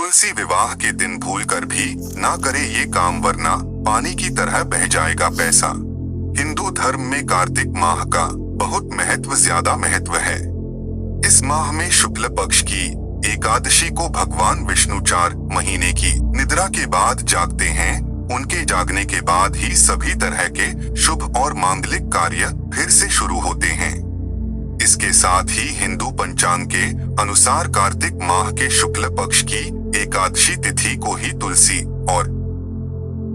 तुलसी विवाह के दिन भूलकर भी ना करे ये काम, वरना पानी की तरह बह जाएगा पैसा। हिंदू धर्म में कार्तिक माह का बहुत ज्यादा महत्व है। इस माह में शुक्ल पक्ष की एकादशी को भगवान विष्णु 4 महीने की निद्रा के बाद जागते हैं। उनके जागने के बाद ही सभी तरह के शुभ और मांगलिक कार्य फिर से शुरू होते हैं। इसके साथ ही हिंदू पंचांग के अनुसार कार्तिक माह के शुक्ल पक्ष की एकादशी तिथि को ही तुलसी और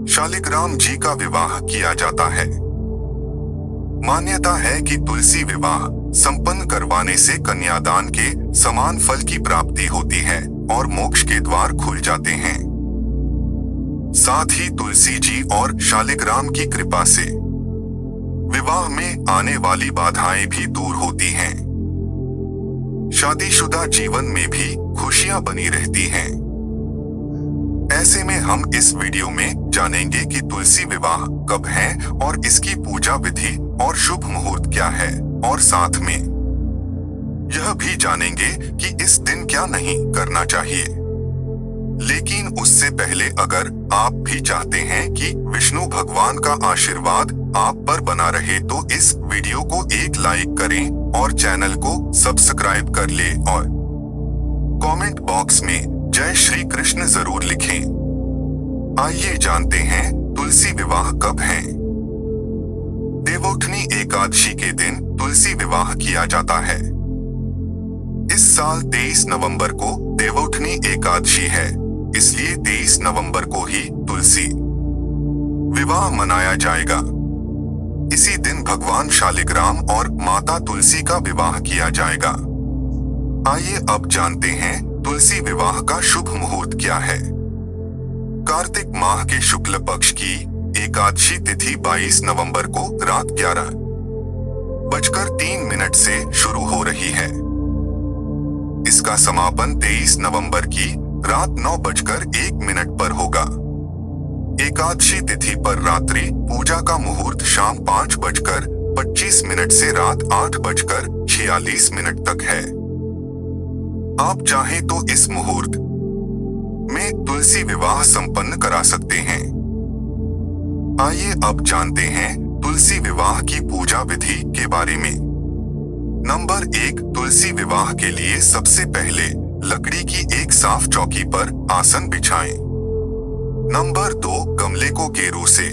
शालिग्राम जी का विवाह किया जाता है। मान्यता है कि तुलसी विवाह संपन्न करवाने से कन्यादान के समान फल की प्राप्ति होती है और मोक्ष के द्वार खुल जाते हैं। साथ ही तुलसी जी और शालिग्राम की कृपा से विवाह में आने वाली बाधाएं भी दूर होती हैं। शादीशुदा जीवन में भी खुशियां बनी रहती हैं। ऐसे में हम इस वीडियो में जानेंगे कि तुलसी विवाह कब है और इसकी पूजा विधि और शुभ मुहूर्त क्या है, और साथ में यह भी जानेंगे कि इस दिन क्या नहीं करना चाहिए। लेकिन उससे पहले अगर आप भी चाहते हैं कि विष्णु भगवान का आशीर्वाद आप पर बना रहे तो इस वीडियो को एक लाइक करें और चैनल को सब्सक्राइब कर ले और कमेंट बॉक्स में जय श्री कृष्ण जरूर लिखें। आइए जानते हैं तुलसी विवाह कब है। देवोठनी एकादशी के दिन तुलसी विवाह किया जाता है। इस साल 23 नवंबर को देवोठनी एकादशी है, इसलिए 23 नवंबर को ही तुलसी विवाह मनाया जाएगा। इसी दिन भगवान शालिग्राम और माता तुलसी का विवाह किया जाएगा। आइए अब जानते हैं तुलसी विवाह का शुभ मुहूर्त क्या है। कार्तिक माह के शुक्ल पक्ष की एकादशी तिथि 22 नवंबर को रात 11:03 से शुरू हो रही है। इसका समापन 23 नवंबर की रात 9:01 पर होगा। एकादशी तिथि पर रात्रि पूजा का मुहूर्त शाम 5:25 से रात 8:46 तक है। आप चाहें तो इस मुहूर्त में तुलसी विवाह संपन्न करा सकते हैं। आइए अब जानते हैं तुलसी विवाह की पूजा विधि के बारे में। नंबर 1, तुलसी विवाह के लिए सबसे पहले लकड़ी की एक साफ चौकी पर आसन बिछाएं। नंबर 2, गमले को गेरू से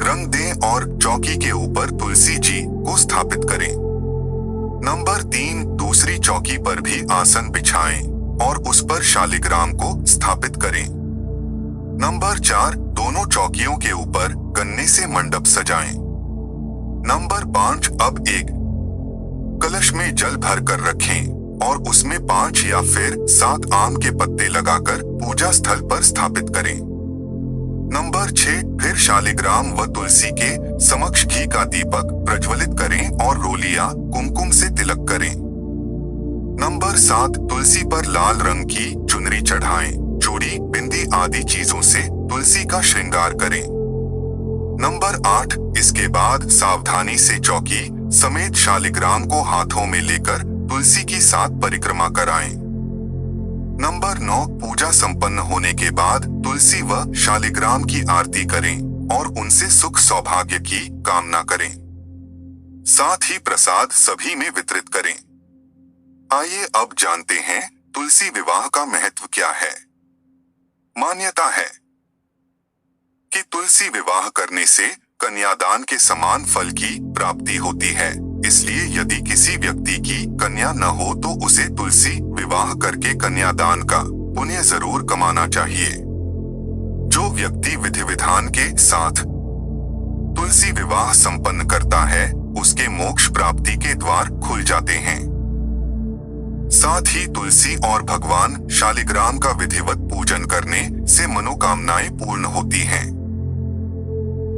रंग दें और चौकी के ऊपर तुलसी जी को स्थापित करें। नंबर 3, दूसरी चौकी पर भी आसन बिछाएं और उस पर शालिग्राम को स्थापित करें। नंबर 4, दोनों चौकियों के ऊपर गन्ने से मंडप सजाएं। नंबर 5, अब एक कलश में जल भर कर रखें और उसमें 5 या फिर 7 आम के पत्ते लगाकर पूजा स्थल पर स्थापित करें। नंबर 6, फिर शालिग्राम व तुलसी के समक्ष घी का दीपक प्रज्वलित करें और रोलियां कुमकुम से तिलक करें। नंबर 7, तुलसी पर लाल रंग की चुनरी चढ़ाएं, चूड़ी, बिंदी आदि चीजों से तुलसी का श्रृंगार करें। नंबर 8, इसके बाद सावधानी से चौकी समेत शालिग्राम को हाथों में लेकर तुलसी की 7 परिक्रमा कराएं। नंबर 9, पूजा संपन्न होने के बाद तुलसी व शालिग्राम की आरती करें और उनसे सुख सौभाग्य की कामना करें। साथ ही प्रसाद सभी में वितरित करें। आइए अब जानते हैं तुलसी विवाह का महत्व क्या है। मान्यता है कि तुलसी विवाह करने से कन्यादान के समान फल की प्राप्ति होती है। इसलिए यदि किसी व्यक्ति की कन्या न हो तो उसे तुलसी विवाह करके कन्यादान का पुण्य जरूर कमाना चाहिए। जो व्यक्ति विधि विधान के साथ तुलसी विवाह संपन्न करता है उसके मोक्ष प्राप्ति के द्वार खुल जाते हैं। साथ ही तुलसी और भगवान शालिग्राम का विधिवत पूजन करने से मनोकामनाएं पूर्ण होती हैं।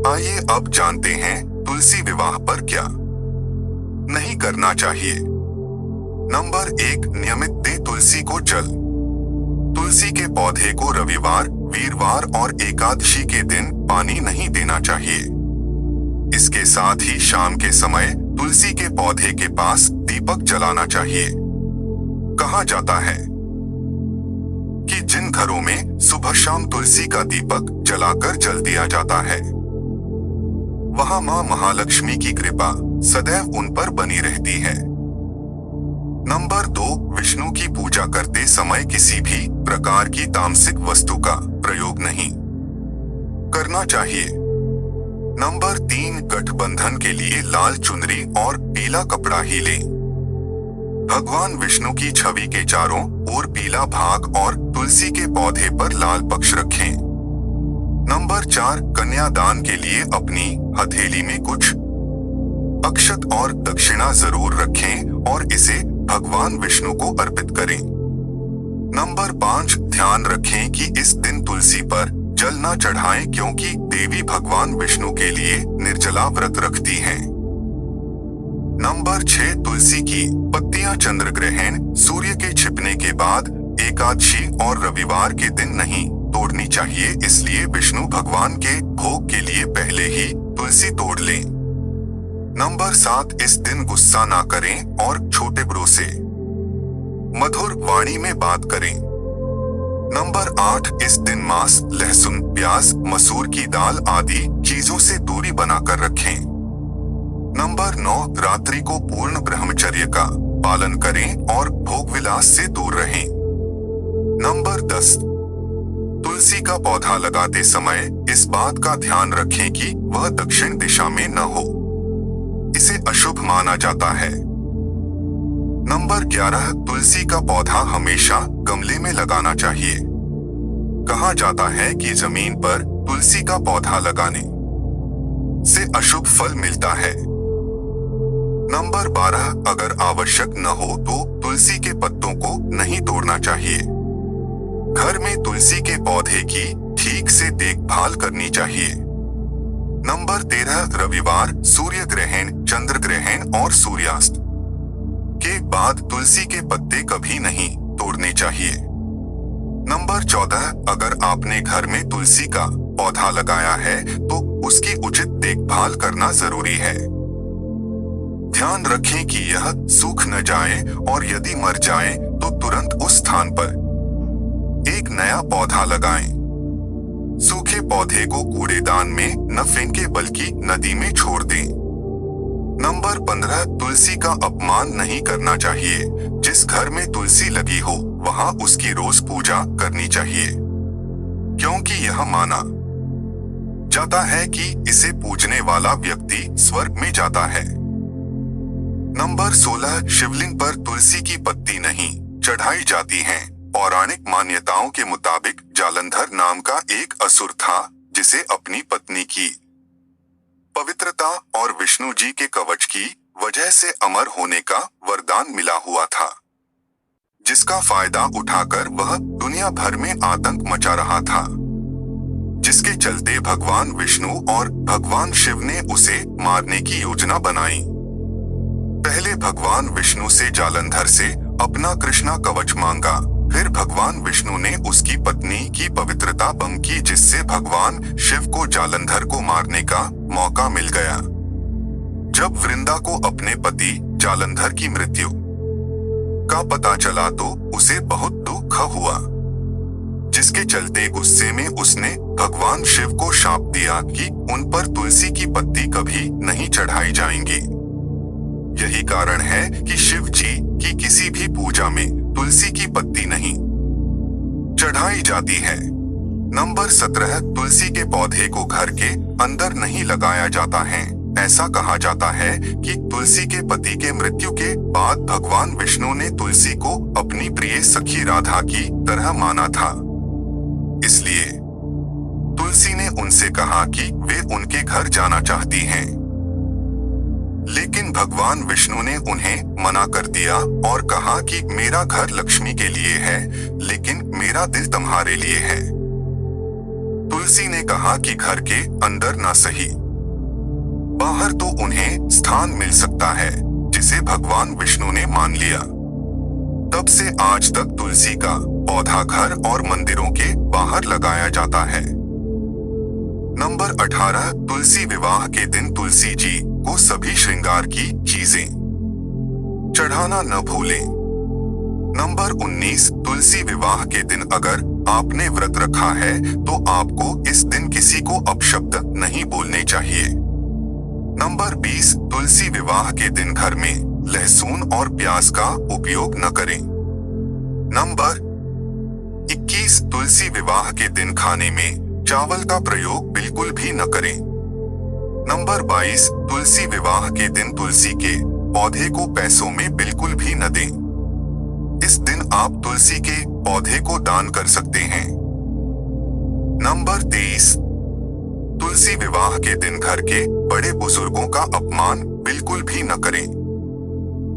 आइए अब जानते हैं तुलसी विवाह पर क्या नहीं करना चाहिए। नंबर 1, नियमित दें तुलसी को जल। तुलसी के पौधे को रविवार, वीरवार और एकादशी के दिन पानी नहीं देना चाहिए। इसके साथ ही शाम के समय तुलसी के पौधे के पास दीपक जलाना चाहिए। कहा जाता है कि जिन घरों में सुबह शाम तुलसी का दीपक जलाकर जल दिया जाता है, वहां मां महालक्ष्मी की कृपा सदैव उन पर बनी रहती है। नंबर 2, विष्णु की पूजा करते समय किसी भी प्रकार की तामसिक वस्तु का प्रयोग नहीं करना चाहिए। नंबर 3, गठबंधन के लिए लाल चुनरी और पीला कपड़ा ही लें। भगवान विष्णु की छवि के चारों ओर पीला भाग और तुलसी के पौधे पर लाल पक्ष रखें। नंबर 4, कन्यादान के लिए अपनी हथेली में कुछ अक्षत और दक्षिणा जरूर रखें और इसे भगवान विष्णु को अर्पित करें। नंबर 5, ध्यान रखें कि इस दिन तुलसी पर जल न चढ़ाएं क्योंकि देवी भगवान विष्णु के लिए निर्जला व्रत रखती हैं। नंबर 6, तुलसी की पत्तियां चंद्र ग्रहण, सूर्य के छिपने के बाद, एकादशी और रविवार के दिन नहीं तोड़नी चाहिए, इसलिए विष्णु भगवान के भोग के लिए पहले ही तुलसी तोड़ लें। नंबर 7, इस दिन गुस्सा ना करें और छोटे बड़ों से मधुर वाणी में बात करें। नंबर 8, इस दिन मांस, लहसुन, प्याज, मसूर की दाल आदि चीजों से दूरी बनाकर रखें। नंबर 9, रात्रि को पूर्ण ब्रह्मचर्य का पालन करें और भोग विलास से दूर रहें। नंबर 10, तुलसी का पौधा लगाते समय इस बात का ध्यान रखें कि वह दक्षिण दिशा में न हो, इसे अशुभ माना जाता है। नंबर 11, तुलसी का पौधा हमेशा गमले में लगाना चाहिए। कहा जाता है कि जमीन पर तुलसी का पौधा लगाने से अशुभ फल मिलता है। नंबर 12, अगर आवश्यक न हो तो तुलसी के पत्तों को नहीं तोड़ना चाहिए। घर में तुलसी के पौधे की ठीक से देखभाल करनी चाहिए। नंबर 13, रविवार, सूर्य ग्रहण, चंद्र ग्रहण और सूर्यास्त के बाद तुलसी के पत्ते कभी नहीं तोड़ने चाहिए। नंबर 14, अगर आपने घर में तुलसी का पौधा लगाया है तो उसकी उचित देखभाल करना जरूरी है। ध्यान रखें कि यह सूख न जाए और यदि मर जाए तो तुरंत उस स्थान पर एक नया पौधा लगाएं। सूखे पौधे को कूड़ेदान में न फेंके बल्कि नदी में छोड़ दें। नंबर 15, तुलसी का अपमान नहीं करना चाहिए। जिस घर में तुलसी लगी हो वहां उसकी रोज पूजा करनी चाहिए, क्योंकि यह माना जाता है कि इसे पूजने वाला व्यक्ति स्वर्ग में जाता है। नंबर 16, शिवलिंग पर तुलसी की पत्ती नहीं चढ़ाई जाती है। पौराणिक मान्यताओं के मुताबिक जालंधर नाम का एक असुर था जिसे अपनी पत्नी की पवित्रता और विष्णु जी के कवच की वजह से अमर होने का वरदान मिला हुआ था, जिसका फायदा उठाकर वह दुनिया भर में आतंक मचा रहा था, जिसके चलते भगवान विष्णु और भगवान शिव ने उसे मारने की योजना बनाई। पहले भगवान विष्णु से जालंधर से अपना कृष्णा कवच मांगा, फिर भगवान विष्णु ने उसकी पत्नी की पवित्रता भंग की, जिससे भगवान शिव को जालंधर को मारने का मौका मिल गया। जब वृंदा को अपने पति जालंधर की मृत्यु का पता चला तो उसे बहुत दुख हुआ, जिसके चलते गुस्से में उसने भगवान शिव को शाप दिया कि उन पर तुलसी की पत्ती कभी नहीं चढ़ाई जाएंगी। यही कारण है कि शिव जी की किसी भी पूजा में तुलसी की पत्ती नहीं चढ़ाई जाती है। नंबर 17, तुलसी के पौधे को घर के अंदर नहीं लगाया जाता है। ऐसा कहा जाता है कि तुलसी के पति के मृत्यु के बाद भगवान विष्णु ने तुलसी को अपनी प्रिय सखी राधा की तरह माना था, इसलिए तुलसी ने उनसे कहा कि वे उनके घर जाना चाहती हैं। लेकिन भगवान विष्णु ने उन्हें मना कर दिया और कहा कि मेरा घर लक्ष्मी के लिए है, लेकिन मेरा दिल तुम्हारे लिए है। तुलसी ने कहा कि घर के अंदर ना सही, बाहर तो उन्हें स्थान मिल सकता है, जिसे भगवान विष्णु ने मान लिया। तब से आज तक तुलसी का पौधा घर और मंदिरों के बाहर लगाया जाता है। नंबर 18, तुलसी विवाह के दिन तुलसी जी को सभी श्रृंगार की चीजें चढ़ाना न भूलें। नंबर 19, तुलसी विवाह के दिन अगर आपने व्रत रखा है तो आपको इस दिन किसी को अपशब्द नहीं बोलने चाहिए। नंबर 20, तुलसी विवाह के दिन घर में लहसुन और प्याज का उपयोग न करें। नंबर 21, तुलसी विवाह के दिन खाने में चावल का प्रयोग बिल्कुल भी न करें। नंबर 22, तुलसी विवाह के दिन तुलसी के पौधे को पैसों में बिल्कुल भी न दें। इस दिन आप तुलसी के पौधे को दान कर सकते हैं। नंबर 23, तुलसी विवाह के दिन घर के बड़े बुजुर्गों का अपमान बिल्कुल भी न करें,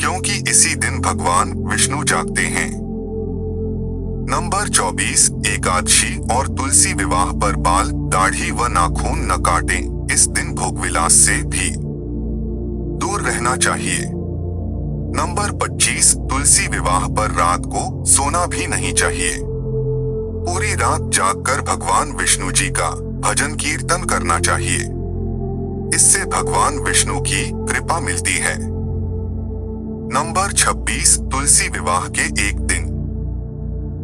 क्योंकि इसी दिन भगवान विष्णु जागते हैं। नंबर 24, एकादशी और तुलसी विवाह पर बाल, दाढ़ी व नाखून न काटें। इस दिन भोग विलास से भी दूर रहना चाहिए। नंबर 25, तुलसी विवाह पर रात को सोना भी नहीं चाहिए। पूरी रात जागकर भगवान विष्णु जी का भजन कीर्तन करना चाहिए। इससे भगवान विष्णु की कृपा मिलती है। नंबर 26, तुलसी विवाह के एक दिन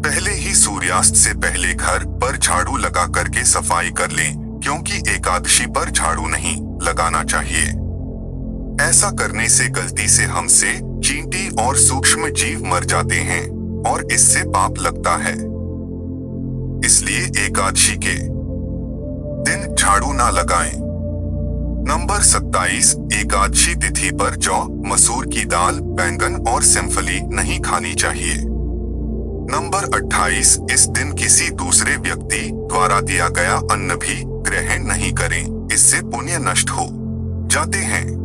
पहले ही सूर्यास्त से पहले घर पर झाड़ू लगा करके सफाई कर लें, क्योंकि एकादशी पर झाड़ू नहीं लगाना चाहिए। ऐसा करने से गलती से हमसे चींटी और सूक्ष्म जीव मर जाते हैं और इससे पाप लगता है। इसलिए एकादशी के दिन झाड़ू ना लगाएं। नंबर 27, एकादशी तिथि पर जौ, मसूर की दाल, बैंगन और सिम्फली नहीं खानी चाहिए। नंबर 28, इस दिन किसी दूसरे व्यक्ति द्वारा दिया गया अन्न भी ग्रहण नहीं करें, इससे पुण्य नष्ट हो जाते हैं।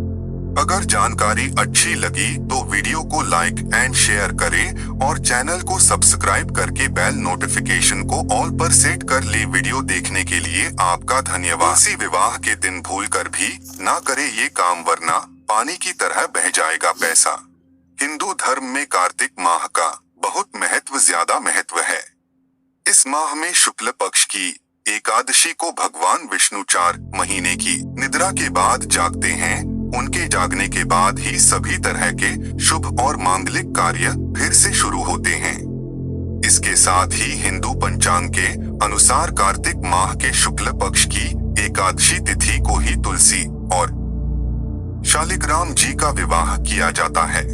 अगर जानकारी अच्छी लगी तो वीडियो को लाइक एंड शेयर करें और चैनल को सब्सक्राइब करके बेल नोटिफिकेशन को ऑल पर सेट कर ले। वीडियो देखने के लिए आपका धन्यवाद। तुलसी विवाह के दिन भूलकर भी ना करे ये काम, वरना पानी की तरह बह जाएगा पैसा। हिंदू धर्म में कार्तिक माह का बहुत ज्यादा महत्व है। इस माह में शुक्ल पक्ष की एकादशी को भगवान विष्णु 4 महीने की निद्रा के बाद जागते हैं। उनके जागने के बाद ही सभी तरह के शुभ और मांगलिक कार्य फिर से शुरू होते हैं। इसके साथ ही हिंदू पंचांग के अनुसार कार्तिक माह के शुक्ल पक्ष की एकादशी तिथि को ही तुलसी और शालिग्राम जी का विवाह किया जाता है।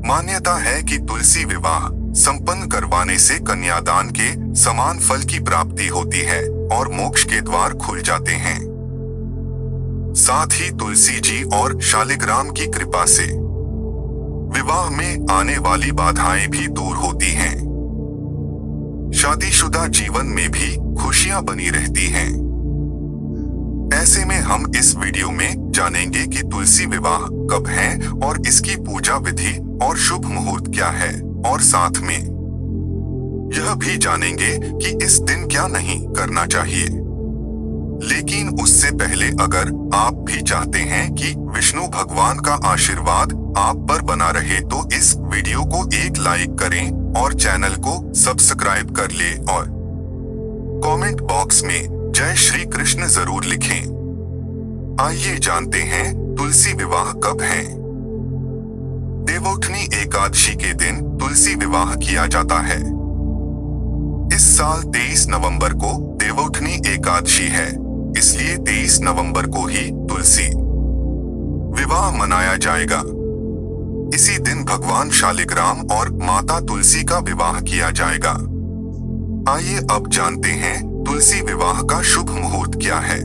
मान्यता है कि तुलसी विवाह संपन्न करवाने से कन्यादान के समान फल की प्राप्ति होती है और मोक्ष के द्वार खुल जाते हैं। साथ ही तुलसी जी और शालिग्राम की कृपा से विवाह में आने वाली बाधाएं भी दूर होती हैं। शादीशुदा जीवन में भी खुशियां बनी रहती हैं। ऐसे में हम इस वीडियो में जानेंगे कि तुलसी विवाह कब है और इसकी पूजा विधि और शुभ मुहूर्त क्या है, और साथ में यह भी जानेंगे कि इस दिन क्या नहीं करना चाहिए। लेकिन उससे पहले अगर आप भी चाहते हैं कि विष्णु भगवान का आशीर्वाद आप पर बना रहे तो इस वीडियो को एक लाइक करें और चैनल को सब्सक्राइब कर ले और कमेंट बॉक्स में जय श्री कृष्ण जरूर लिखें। आइए जानते हैं तुलसी विवाह कब है। देवउठनी एकादशी के दिन तुलसी विवाह किया जाता है। इस साल 23 नवंबर को देवउठनी एकादशी है, इसलिए 23 नवंबर को ही तुलसी विवाह मनाया जाएगा। इसी दिन भगवान शालिग्राम और माता तुलसी का विवाह किया जाएगा। आइए अब जानते हैं तुलसी विवाह का शुभ मुहूर्त क्या है।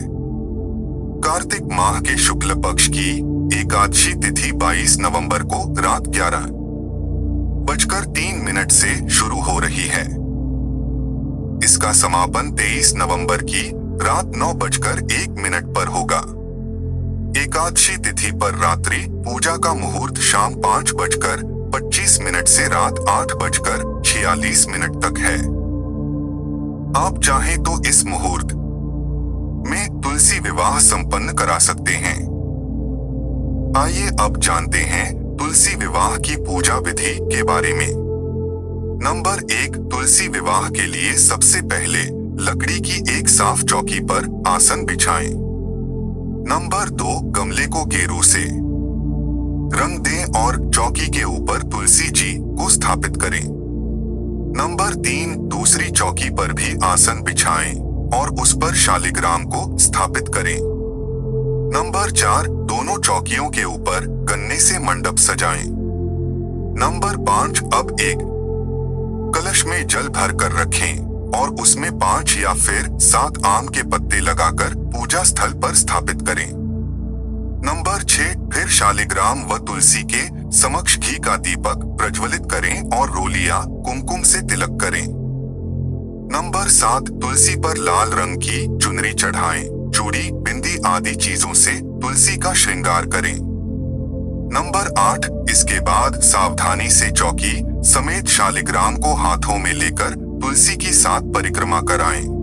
कार्तिक माह के शुक्ल पक्ष की एकादशी तिथि 22 नवंबर को रात 11:03 से शुरू हो रही है। इसका समापन 23 नवंबर की रात 9:01 पर होगा। एकादशी तिथि पर रात्रि पूजा का मुहूर्त शाम 5:25 से रात 8:46 तक है। आप चाहें तो इस मुहूर्त में तुलसी विवाह संपन्न करा सकते हैं। आइए अब जानते हैं तुलसी विवाह की पूजा विधि के बारे में। नंबर 1, तुलसी विवाह के लिए सबसे पहले लकड़ी की एक साफ चौकी पर आसन बिछाएं। नंबर 2, गमले को गेरू से रंग दें और चौकी के ऊपर तुलसी जी को स्थापित करें। नंबर 3, दूसरी चौकी पर भी आसन बिछाएं और उस पर शालिग्राम को स्थापित करें। नंबर 4, दोनों चौकियों के ऊपर गन्ने से मंडप सजाएं। नंबर 5, अब एक कलश में जल भर कर रखें और उसमें 5 या फिर 7 आम के पत्ते लगाकर पूजा स्थल पर स्थापित करें। नंबर 6, फिर शालिग्राम व तुलसी के समक्ष घी का दीपक प्रज्वलित करें और रोली या कुमकुम से तिलक करें। नंबर 7, तुलसी पर लाल रंग की चुनरी चढ़ाएं, चूड़ी, बिंदी आदि चीजों से तुलसी का श्रृंगार करें। नंबर 8, इसके बाद सावधानी से चौकी समेत शालिग्राम को हाथों में लेकर तुलसी की 7 परिक्रमा कराएं।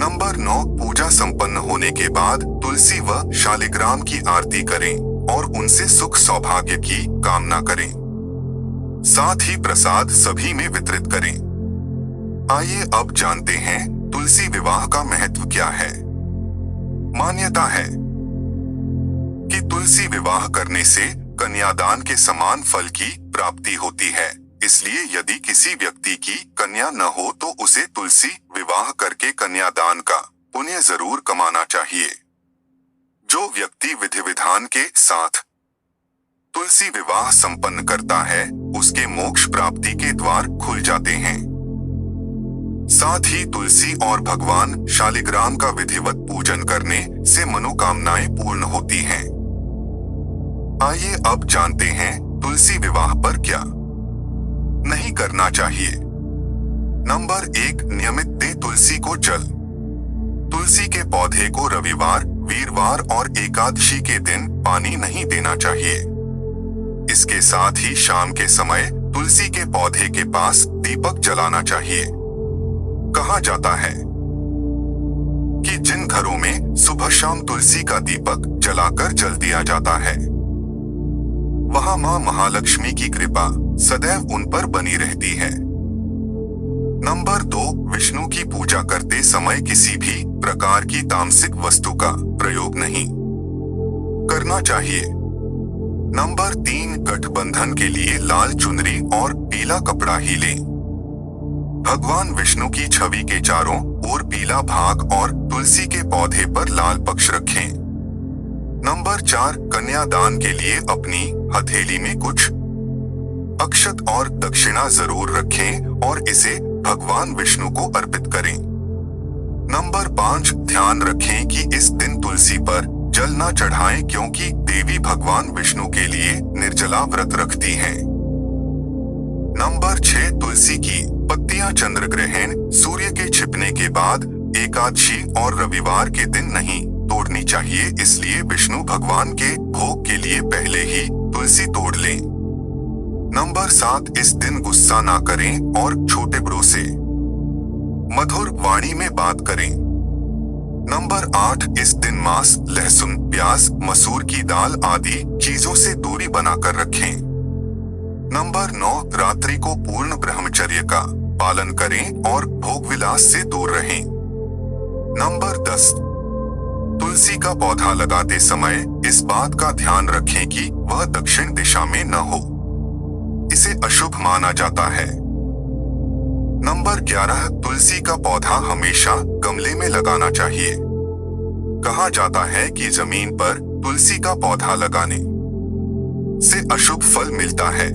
नंबर 9, पूजा संपन्न होने के बाद तुलसी व शालिग्राम की आरती करें और उनसे सुख सौभाग्य की कामना करें। साथ ही प्रसाद सभी में वितरित करें। आइए अब जानते हैं तुलसी विवाह का महत्व क्या है। मान्यता है कि तुलसी विवाह करने से कन्यादान के समान फल की प्राप्ति होती है। इसलिए यदि किसी व्यक्ति की कन्या न हो तो उसे तुलसी विवाह करके कन्यादान का पुण्य जरूर कमाना चाहिए। जो व्यक्ति विधि विधान के साथ तुलसी विवाह संपन्न करता है उसके मोक्ष प्राप्ति के द्वार खुल जाते हैं। साथ ही तुलसी और भगवान शालिग्राम का विधिवत पूजन करने से मनोकामनाएं पूर्ण होती हैं। आइए अब जानते हैं तुलसी विवाह पर क्या नहीं करना चाहिए। नंबर 1, नियमित दे तुलसी को जल। तुलसी के पौधे को रविवार, वीरवार और एकादशी के दिन पानी नहीं देना चाहिए। इसके साथ ही शाम के समय तुलसी के पौधे के पास दीपक जलाना चाहिए। कहा जाता है कि जिन घरों में सुबह शाम तुलसी का दीपक जलाकर जल दिया जाता है वहां मां महालक्ष्मी की कृपा सदैव उन पर बनी रहती है। नंबर 2, विष्णु की पूजा करते समय किसी भी प्रकार की तामसिक वस्तु का प्रयोग नहीं करना चाहिए। नंबर 3, गठबंधन के लिए लाल चुनरी और पीला कपड़ा ही लें। भगवान विष्णु की छवि के चारों ओर पीला भाग और तुलसी के पौधे पर लाल पक्ष रखें। नंबर 4, कन्यादान के लिए अपनी हथेली में कुछ अक्षत और दक्षिणा जरूर रखें और इसे भगवान विष्णु को अर्पित करें। नंबर 5, ध्यान रखें कि इस दिन तुलसी पर जल न चढ़ाएं क्योंकि देवी भगवान विष्णु के लिए निर्जला व्रत रखती हैं। नंबर 6, तुलसी की पत्तियां चंद्र ग्रहण, सूर्य के छिपने के बाद, एकादशी और रविवार के दिन नहीं तोड़नी चाहिए। इसलिए विष्णु भगवान के भोग के लिए पहले ही तुलसी तोड़ लें। नंबर 7, इस दिन गुस्सा ना करें और छोटे बड़ों से मधुर वाणी में बात करें। नंबर 8, इस दिन मांस, लहसुन, प्याज, मसूर की दाल आदि चीजों से दूरी बनाकर रखें। नंबर 9, रात्रि को पूर्ण ब्रह्मचर्य का पालन करें और भोग विलास से दूर रहें। नंबर 10, तुलसी का पौधा लगाते समय इस बात का ध्यान रखें कि वह दक्षिण दिशा में न हो, इसे अशुभ माना जाता है। नंबर 11, तुलसी का पौधा हमेशा गमले में लगाना चाहिए। कहा जाता है कि जमीन पर तुलसी का पौधा लगाने से अशुभ फल मिलता है।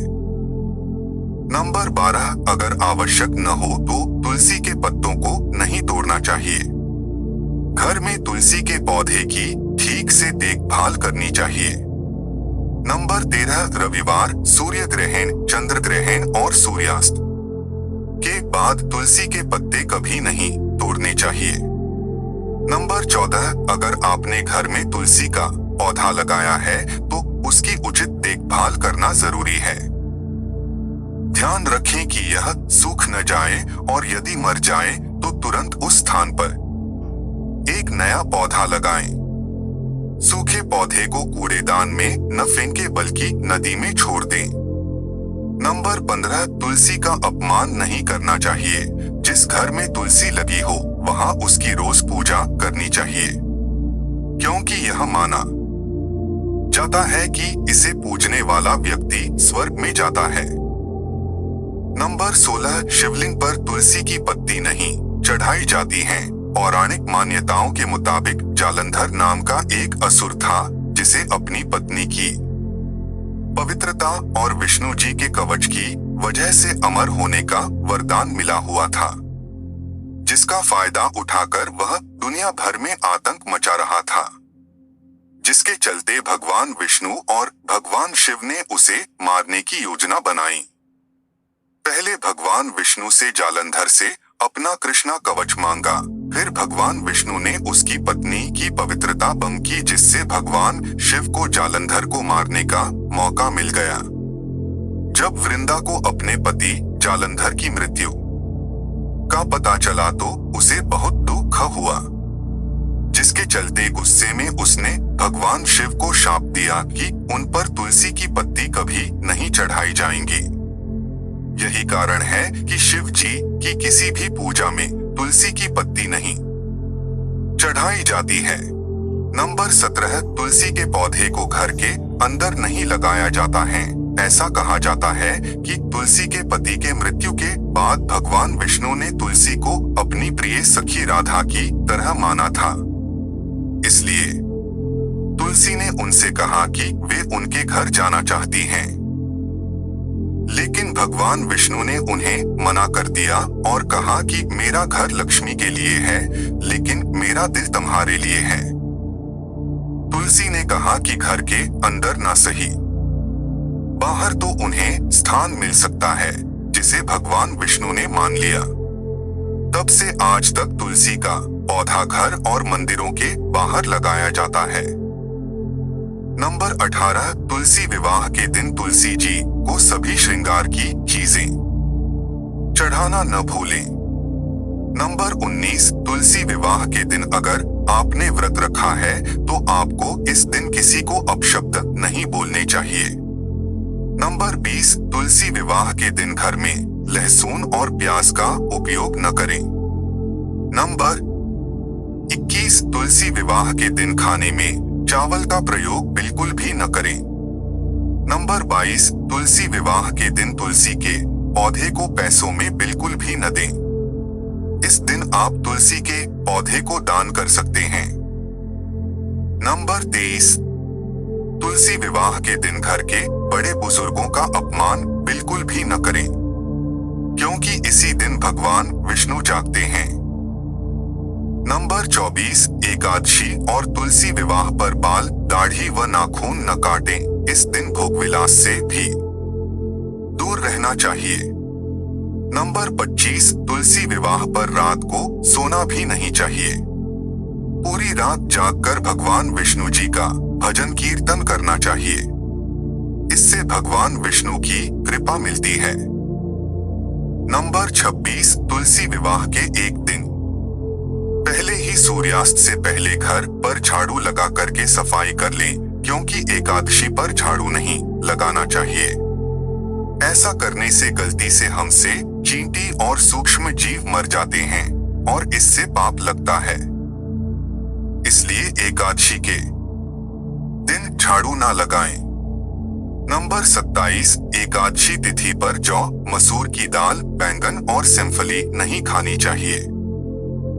नंबर 12, अगर आवश्यक न हो तो तुलसी के पत्तों को नहीं तोड़ना चाहिए। घर में तुलसी के पौधे की ठीक से देखभाल करनी चाहिए। नंबर 13, रविवार, सूर्य ग्रहण, चंद्र ग्रहण और सूर्यास्त के बाद तुलसी के पत्ते कभी नहीं तोड़ने चाहिए। नंबर 14, अगर आपने घर में तुलसी का पौधा लगाया है तो उसकी उचित देखभाल करना जरूरी है। ध्यान रखें कि यह सूख न जाए और यदि मर जाए तो तुरंत उस स्थान पर एक नया पौधा लगाएं। सूखे पौधे को कूड़ेदान में न फेंके बल्कि नदी में छोड़ दें। नंबर 15, तुलसी का अपमान नहीं करना चाहिए। जिस घर में तुलसी लगी हो वहां उसकी रोज पूजा करनी चाहिए, क्योंकि यह माना जाता है कि इसे पूजने वाला व्यक्ति स्वर्ग में जाता है। नंबर 16, शिवलिंग पर तुलसी की पत्ती नहीं चढ़ाई जाती है। पौराणिक मान्यताओं के मुताबिक जालंधर नाम का एक असुर था जिसे अपनी पत्नी की पवित्रता और विष्णु जी के कवच की वजह से अमर होने का वरदान मिला हुआ था, जिसका फायदा उठाकर वह दुनिया भर में आतंक मचा रहा था, जिसके चलते भगवान विष्णु और भगवान शिव ने उसे मारने की योजना बनाई। पहले भगवान विष्णु से जालंधर से अपना कृष्णा कवच मांगा, फिर भगवान विष्णु ने उसकी पत्नी की पवित्रता भंग की, जिससे भगवान शिव को जालंधर को मारने का मौका मिल गया। जब वृंदा को अपने पति जालंधर की मृत्यु का पता चला तो उसे बहुत दुख हुआ, जिसके चलते गुस्से में उसने भगवान शिव को शाप दिया कि उन पर तुलसी की पत्ती कभी नहीं चढ़ाई जाएंगी। यही कारण है कि शिव जी की किसी भी पूजा में तुलसी की पत्ती नहीं चढ़ाई जाती है। नंबर 17, तुलसी के पौधे को घर के अंदर नहीं लगाया जाता है। ऐसा कहा जाता है कि तुलसी के पति के मृत्यु के बाद भगवान विष्णु ने तुलसी को अपनी प्रिय सखी राधा की तरह माना था, इसलिए तुलसी ने उनसे कहा कि वे उनके घर जाना चाहती हैं। लेकिन भगवान विष्णु ने उन्हें मना कर दिया और कहा कि मेरा घर लक्ष्मी के लिए है, लेकिन मेरा दिल तुम्हारे लिए है। तुलसी ने कहा कि घर के अंदर ना सही, बाहर तो उन्हें स्थान मिल सकता है, जिसे भगवान विष्णु ने मान लिया। तब से आज तक तुलसी का पौधा घर और मंदिरों के बाहर लगाया जाता है। नंबर 18, तुलसी विवाह के दिन तुलसी जी को सभी श्रृंगार की चीजें चढ़ाना न भूलें। नंबर 19, तुलसी विवाह के दिन अगर आपने व्रत रखा है तो आपको इस दिन किसी को अपशब्द नहीं बोलने चाहिए। नंबर 20, तुलसी विवाह के दिन घर में लहसुन और प्याज का उपयोग न करें। नंबर 21, तुलसी विवाह के दिन खाने में चावल का प्रयोग बिल्कुल भी न करें। नंबर 22, तुलसी विवाह के दिन तुलसी के पौधे को पैसों में बिल्कुल भी न दें। इस दिन आप तुलसी के पौधे को दान कर सकते हैं। नंबर 23, तुलसी विवाह के दिन घर के बड़े बुजुर्गों का अपमान बिल्कुल भी न करें, क्योंकि इसी दिन भगवान विष्णु जागते हैं। नंबर 24, एकादशी और तुलसी विवाह पर बाल, दाढ़ी व नाखून न काटें। इस दिन भोग विलास से भी दूर रहना चाहिए। नंबर 25, तुलसी विवाह पर रात को सोना भी नहीं चाहिए। पूरी रात जागकर भगवान विष्णु जी का भजन कीर्तन करना चाहिए। इससे भगवान विष्णु की कृपा मिलती है। नंबर 26, तुलसी विवाह के एक दिन पहले ही सूर्यास्त से पहले घर पर झाड़ू लगा करके सफाई कर लें, क्योंकि एकादशी पर झाड़ू नहीं लगाना चाहिए। ऐसा करने से गलती से हमसे चींटी और सूक्ष्म जीव मर जाते हैं और इससे पाप लगता है। इसलिए एकादशी के दिन झाड़ू ना लगाएं। नंबर 27, एकादशी तिथि पर जौ, मसूर की दाल, बैंगन और सिम्फली नहीं खानी चाहिए।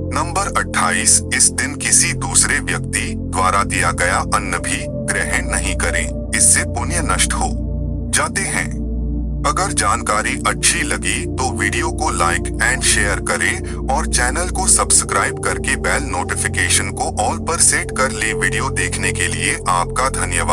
नंबर 28, इस दिन किसी दूसरे व्यक्ति द्वारा दिया गया अन्न भी ग्रहण नहीं करें, इससे पुण्य नष्ट हो जाते हैं। अगर जानकारी अच्छी लगी तो वीडियो को लाइक एंड शेयर करें और चैनल को सब्सक्राइब करके बेल नोटिफिकेशन को ऑल पर सेट कर ले। वीडियो देखने के लिए आपका धन्यवाद।